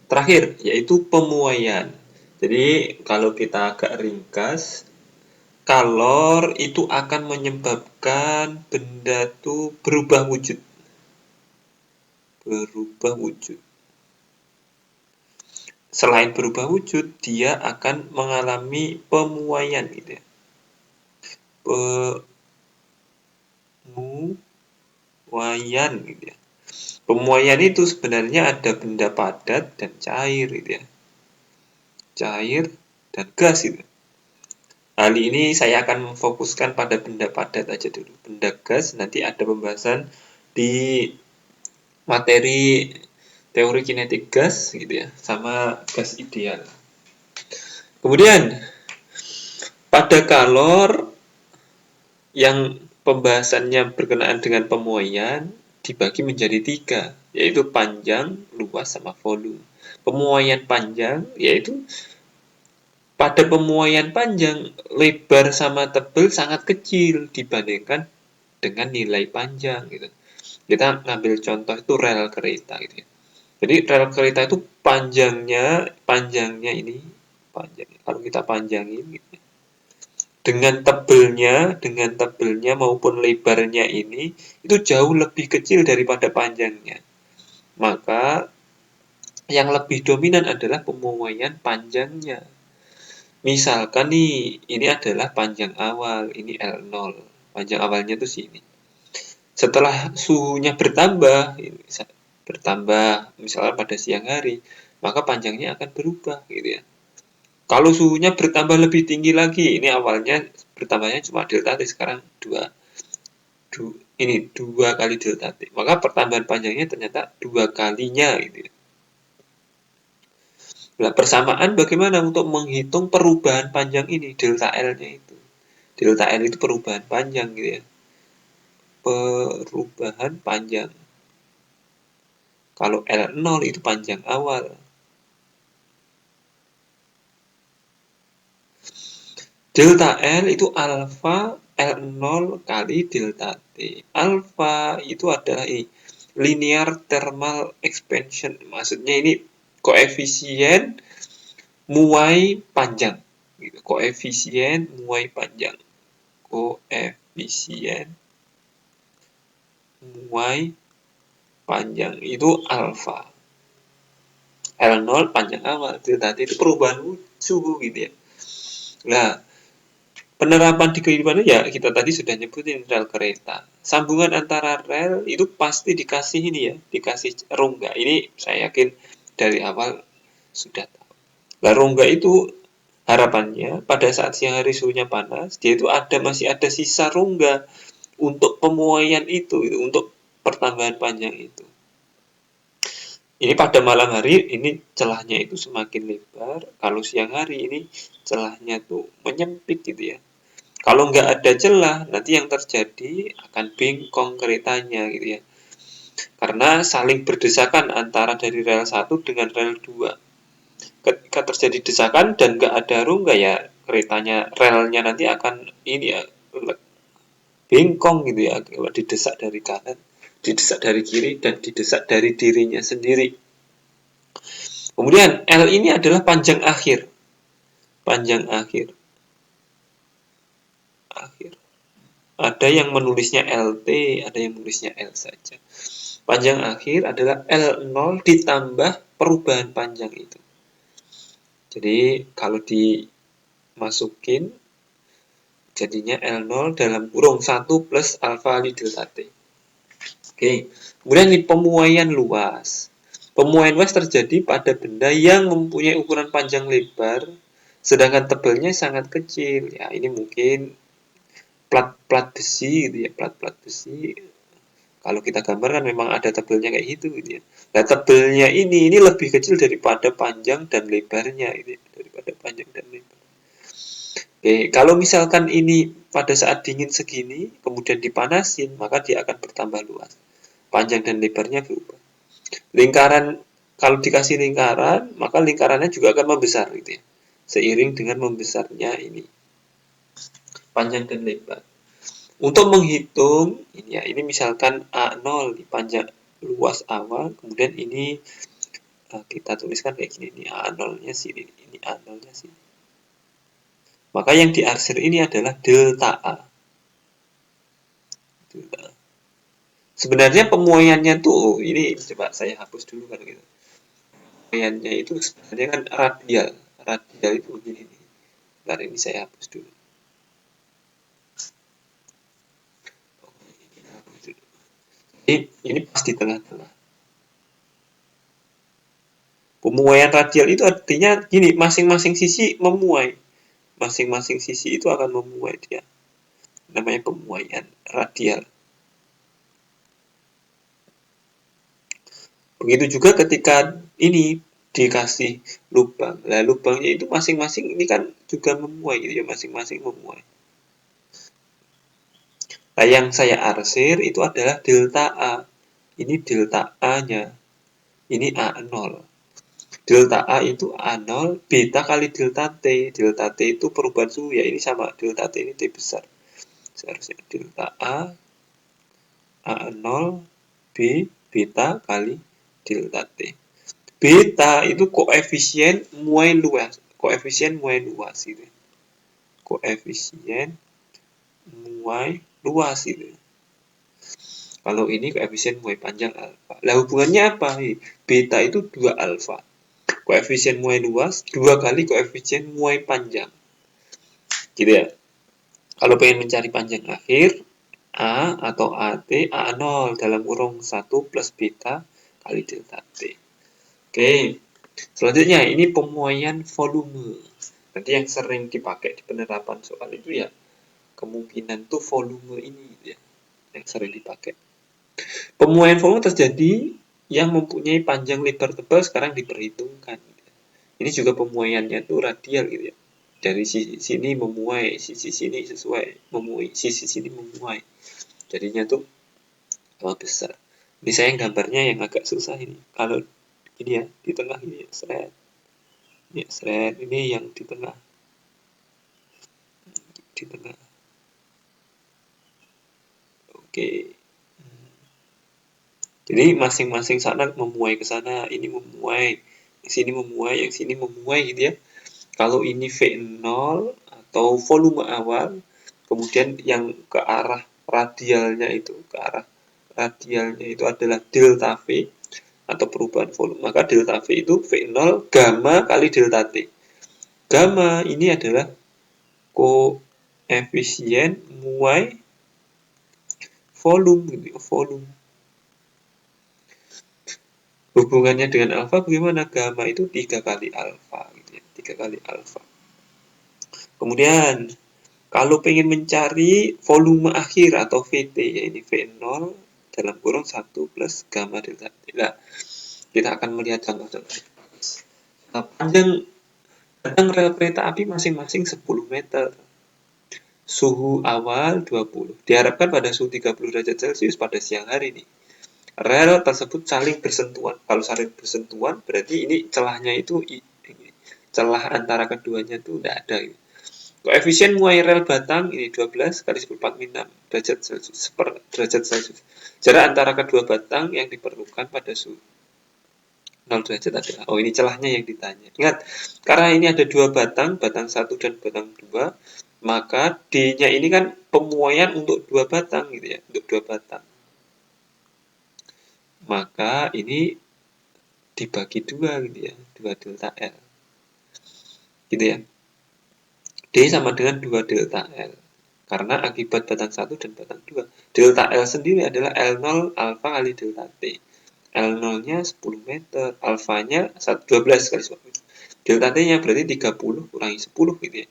terakhir yaitu pemuaian. Jadi kalau kita agak ringkas, kalor itu akan menyebabkan benda itu berubah wujud. Selain berubah wujud, dia akan mengalami pemuaian gitu ya. Pemuaian gitu ya. Pemuaian itu sebenarnya ada benda padat dan cair gitu ya. Cair dan gas itu. Hal ini saya akan memfokuskan pada benda padat aja dulu. Benda gas nanti ada pembahasan di materi teori kinetik gas gitu ya, sama gas ideal. Kemudian pada kalor yang pembahasannya berkenaan dengan pemuaian dibagi menjadi 3, yaitu panjang, luas, sama volume. Pemuaian panjang yaitu pada pemuaian panjang, lebar sama tebal sangat kecil dibandingkan dengan nilai panjang gitu. Kita ngambil contoh itu rel kereta gitu ya. Jadi rel kereta itu panjangnya ini panjang. Kalau kita panjangin gitu ya, dengan tebelnya maupun lebarnya ini itu jauh lebih kecil daripada panjangnya. Maka yang lebih dominan adalah pemuaian panjangnya. Misalkan nih, ini adalah panjang awal, ini L0. Panjang awalnya tuh sini. Setelah suhunya bertambah misalnya pada siang hari, maka panjangnya akan berubah gitu ya. Kalau suhunya bertambah lebih tinggi lagi, ini awalnya bertambahnya cuma delta T, sekarang 2 kali delta T. Maka pertambahan panjangnya ternyata 2 kalinya gitu ya. Nah, persamaan bagaimana untuk menghitung perubahan panjang ini, delta L-nya itu. Delta L itu perubahan panjang gitu ya. Perubahan panjang. Kalau L0 itu panjang awal. Delta L itu alfa L0 kali delta T. Alfa itu adalah linear thermal expansion. Maksudnya ini koefisien muai panjang. Koefisien muai panjang. Koefisien muai panjang itu alfa. L0 panjang awal, delta T itu perubahan suhu gitu ya. Nah, penerapan di kehidupan ya kita tadi sudah nyebutin rel kereta. Sambungan antara rel itu pasti dikasih ini ya, dikasih rongga. Ini saya yakin dari awal sudah tahu. Nah, rongga itu harapannya pada saat siang hari suhunya panas, dia itu masih ada sisa rongga untuk pemuaian itu, untuk pertambahan panjang itu. Ini pada malam hari ini celahnya itu semakin lebar, kalau siang hari ini celahnya tuh menyempit gitu ya. Kalau nggak ada celah, nanti yang terjadi akan bengkong keretanya gitu ya. Karena saling berdesakan antara dari rel 1 dengan rel 2. Ketika terjadi desakan dan nggak ada rongga ya, relnya nanti akan ini ya, bengkong gitu ya, kalau didesak dari kanan, didesak dari kiri, dan didesak dari dirinya sendiri. Kemudian L ini adalah panjang akhir. Panjang akhir. Ada yang menulisnya LT, ada yang menulisnya L saja. Panjang akhir adalah L0 ditambah perubahan panjang itu. Jadi kalau dimasukin jadinya L0 dalam kurung 1 plus alfa kali delta T. Oke. Kemudian ini pemuaian luas. Pemuaian luas terjadi pada benda yang mempunyai ukuran panjang lebar, sedangkan tebalnya sangat kecil. Ya, ini mungkin plat besi gitu ya, plat besi. Kalau kita gambarkan memang ada tebalnya kayak gitu ya. Nah, tebalnya ini lebih kecil daripada panjang dan lebarnya gitu ya, daripada panjang dan lebar. Oke, kalau misalkan ini pada saat dingin segini, kemudian dipanasin, maka dia akan bertambah luas. Panjang dan lebarnya berubah. Lingkaran, kalau dikasih lingkaran, maka lingkarannya juga akan membesar gitu ya. Seiring dengan membesarnya ini panjang dan lebar. Untuk menghitung ini misalkan A0 di panjang luas awal, kemudian ini kita tuliskan kayak gini, ini A0-nya sini, ini A0-nya sini. Maka yang diarsir ini adalah delta A. Delta A. Sebenarnya pemuaiannya tuh, ini coba saya hapus dulu kan gitu. Pemuaiannya itu sebenarnya kan radial. Radial itu begini nih. Bentar, ini saya hapus dulu. Ini pas di tengah-tengah. Pemuaian radial itu artinya gini, masing-masing sisi memuai. Masing-masing sisi itu akan memuai dia. Namanya pemuaian radial. Begitu juga ketika ini dikasih lubang. Nah, lubangnya itu masing-masing ini kan juga memuai gitu ya, masing-masing memuai. Nah, yang saya arsir itu adalah delta A. Ini delta A-nya. Ini A0. Delta A itu A0 beta kali delta T. Delta T itu perubahan suhu ya, ini sama delta T ini T besar. Seharusnya delta A A0 B beta kali delta T. Beta itu koefisien muai luas. Koefisien muai luas gitu. Koefisien muai luas gitu. Kalau ini koefisien muai panjang alfa. Lah hubungannya apa? Beta itu 2 alfa. Koefisien muai luas 2 kali koefisien muai panjang. Gitu ya. Kalau pengen mencari panjang akhir, A atau AT, A0 dalam kurung 1 plus beta kali delta T. Oke. Selanjutnya, ini pemuaian volume. Nanti yang sering dipakai di penerapan soal itu ya, kemungkinan tuh volume ini ya, yang sering dipakai. Pemuaian volume terjadi yang mempunyai panjang lebar tebal sekarang diperhitungkan. Ini juga pemuaiannya tuh radial gitu ya. Dari sisi sini memuai, sisi sini sesuai memuai, sisi sini memuai. Jadinya tuh besar. Ini saya gambarnya yang agak susah ini. Kalau ini ya, di tengah ini ya, seret. Ya, seret ini yang di tengah. Di tengah. Oke. Jadi masing-masing sana memuai ke sana, ini memuai, yang sini memuai, yang sini memuai gitu ya. Kalau ini V0 atau volume awal, kemudian yang ke arah radialnya itu, adalah delta V atau perubahan volume. Maka delta V itu V0 gamma kali delta T. Gamma ini adalah koefisien muai volume gitu, volume. Hubungannya dengan alfa bagaimana? Gamma itu 3 kali alfa gitu ya, 3 kali alfa. Kemudian kalau pengen mencari volume akhir atau VT, ya ini V0 dalam kurung 1 plus gamma delta T. Nah, kita akan melihat contoh-contoh. Nah, panjang rel kereta api masing-masing 10 meter. Suhu awal 20. Diharapkan pada suhu 30 derajat Celcius pada siang hari nih. Rel tersebut saling bersentuhan. Kalau saling bersentuhan, berarti ini celahnya itu celah antara keduanya itu tidak ada. Gitu. Koefisien muai rel batang ini 12 kali 10⁴ derajat Celcius per derajat Celcius. Jarak antara kedua batang yang diperlukan pada suhu 0 derajat adalah. Oh, ini celahnya yang ditanya. Ingat, karena ini ada dua batang, batang 1 dan batang 2, maka D-nya ini kan pemuaian untuk dua batang gitu ya, untuk dua batang. Maka ini dibagi 2 gitu ya, 2 delta L. Gitu ya. D sama dengan 2 delta L. Karena akibat batang 1 dan batang 2. Delta L sendiri adalah L0 alfa kali delta T. L0-nya 10 meter, alfanya 12 kali 10 meter. Delta T-nya berarti 30 kurangi 10 gitu ya.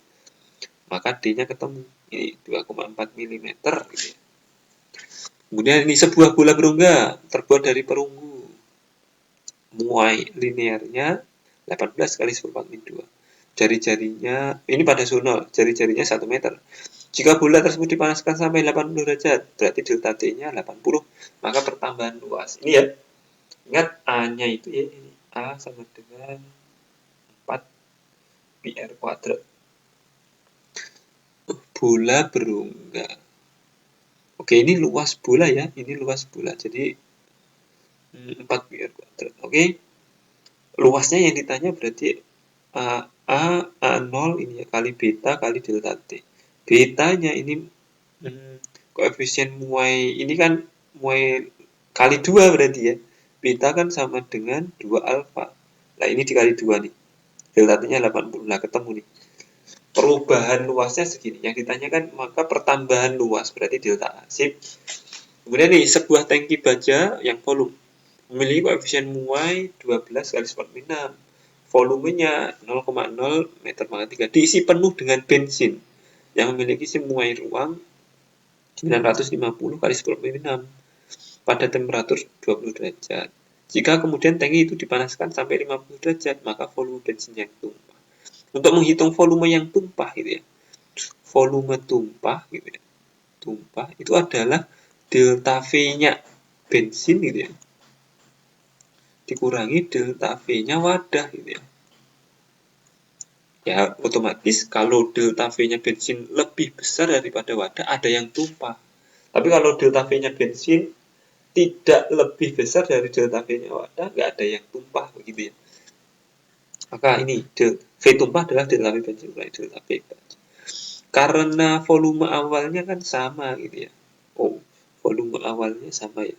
Maka D-nya ketemu. Ini 2,4 mm gitu ya. Kemudian ini sebuah bola berongga terbuat dari perunggu. Muai linearnya 18 kali 10⁴ 2. Jari-jarinya, ini pada suhu 0, jari-jarinya 1 meter. Jika bola tersebut dipanaskan sampai 80 derajat, berarti delta T-nya 80, maka pertambahan luas. Ini ya, ingat A-nya itu ya, ini A sama dengan 4 pi R kuadrat. Bola berongga. Oke, ini luas bola ya, ini luas bola. Jadi 4 pi R kuadrat. Oke. luasnya yang ditanya berarti A0 ini ya, kali beta kali delta T. Betanya ini koefisien muai ini kan muai kali 2 berarti ya. Beta kan sama dengan 2 alfa. Nah, ini dikali 2 nih. Delta T-nya 80. Nah, ketemu nih. Perubahan luasnya segini. Yang ditanyakan maka pertambahan luas berarti delta A. Sip. Kemudian nih, sebuah tangki baja yang volume memiliki koefisien muai 12 kali 10 6. Volumenya 0,0 meter pangkat 3. Diisi penuh dengan bensin yang memiliki muai ruang 950 kali 10 6 pada temperatur 20 derajat. Jika kemudian tangki itu dipanaskan sampai 50 derajat, maka volume bensin yang tumpah. Untuk menghitung volume yang tumpah gitu ya. Volume tumpah gitu ya. Tumpah itu adalah delta V-nya bensin gitu ya. Dikurangi delta V-nya wadah gitu ya. Ya otomatis kalau delta V-nya bensin lebih besar daripada wadah, ada yang tumpah. Tapi kalau delta V-nya bensin tidak lebih besar dari delta V-nya wadah, nggak ada yang tumpah begitu ya. Maka ini V tumpah adalah delta V bensin kali delta V baja. Karena volume awalnya kan sama gitu ya. Oh, volume awalnya sama ya.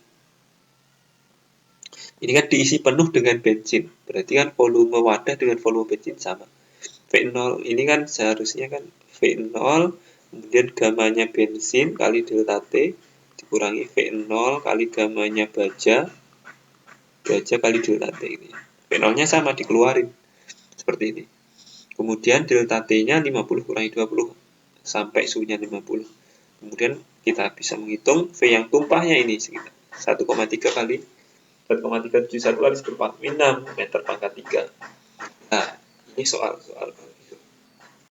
Ini kan diisi penuh dengan bensin. Berarti kan volume wadah dengan volume bensin sama. V0 ini kan seharusnya kan V0 kemudian gamanya bensin kali delta T dikurangi V0 kali gamanya baja kali delta T ini. V0 nya sama dikeluarin seperti ini. Kemudian delta T nya 50 kurangi 20 sampai suhunya 50. Kemudian kita bisa menghitung V yang tumpahnya ini sekitar 1,3 kali 1,371 kali 10 6 meter pangkat 3. Nah, ini soal